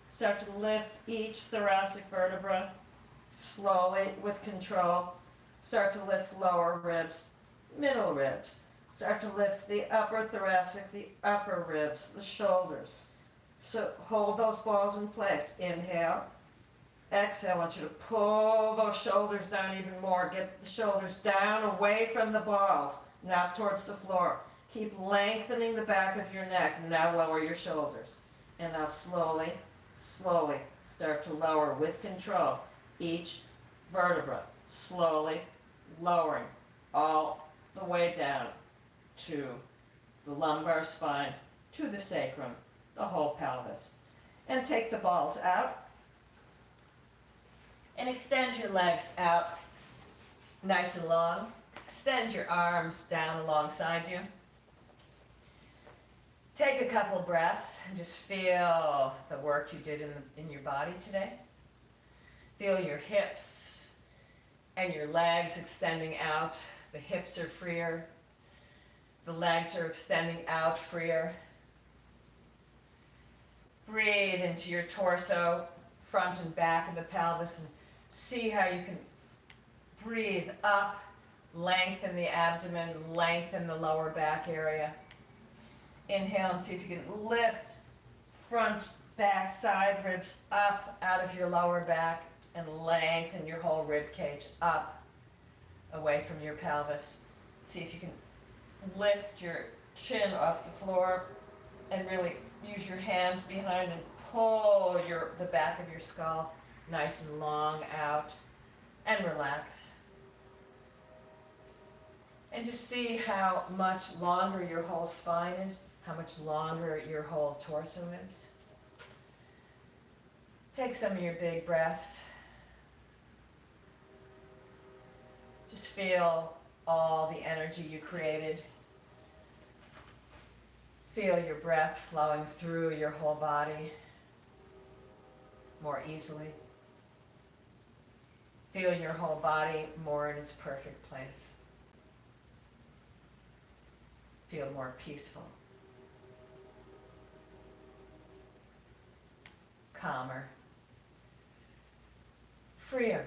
Start to lift each thoracic vertebra slowly with control. Start to lift lower ribs, middle ribs. Start to lift the upper thoracic, the upper ribs, the shoulders. So hold those balls in place. Inhale. Exhale, I want you to pull those shoulders down even more. Get the shoulders down away from the balls, not towards the floor. Keep lengthening the back of your neck. Now lower your shoulders. And now slowly, slowly start to lower with control each vertebra. Slowly lowering all the way down to the lumbar spine, to the sacrum, the whole pelvis. And take the balls out. And extend your legs out nice and long. Extend your arms down alongside you. Take a couple of breaths and just feel the work you did in your body today. Feel your hips and your legs extending out. The hips are freer. The legs are extending out freer. Breathe into your torso, front and back of the pelvis, and see how you can breathe up, lengthen the abdomen, lengthen the lower back area. Inhale and see if you can lift front, back, side ribs up out of your lower back and lengthen your whole rib cage up away from your pelvis. See if you can lift your chin off the floor and really use your hands behind and pull the back of your skull nice and long out and relax. And just see how much longer your whole spine is, how much longer your whole torso is. Take some of your big breaths. Just feel all the energy you created. Feel your breath flowing through your whole body more easily. Feel your whole body more in its perfect place. Feel more peaceful, calmer, freer.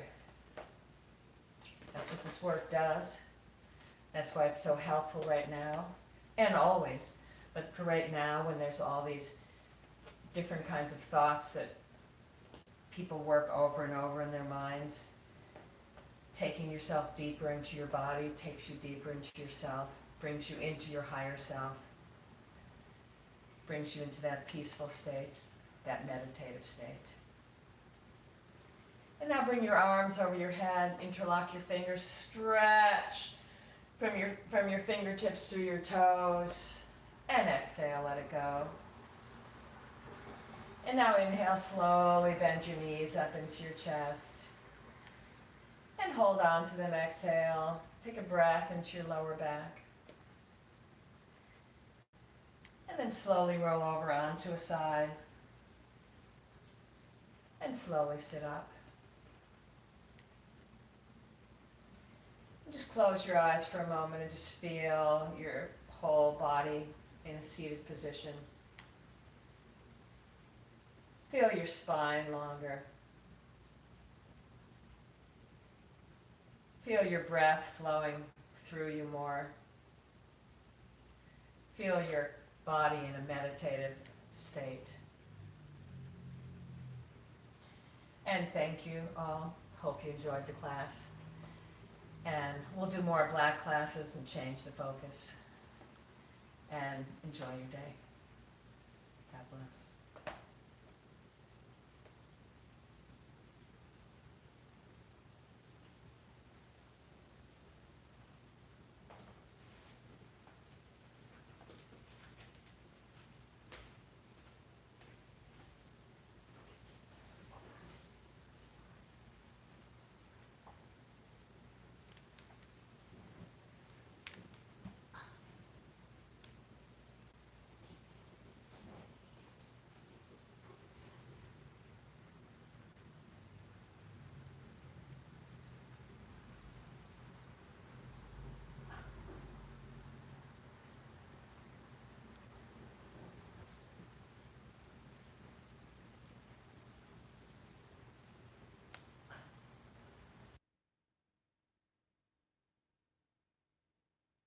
That's what this work does. That's why it's so helpful right now, and always. But for right now, when there's all these different kinds of thoughts that people work over and over in their minds, taking yourself deeper into your body takes you deeper into yourself, brings you into your higher self, brings you into that peaceful state, that meditative state. And now bring your arms over your head, interlock your fingers, stretch from your fingertips through your toes, and exhale, let it go. And now inhale, slowly bend your knees up into your chest. And hold on to them, exhale. Take a breath into your lower back. And then slowly roll over onto a side. And slowly sit up. And just close your eyes for a moment and just feel your whole body in a seated position. Feel your spine longer. Feel your breath flowing through you more. Feel your body in a meditative state. And thank you all. Hope you enjoyed the class. And we'll do more black classes and change the focus. And enjoy your day. God bless.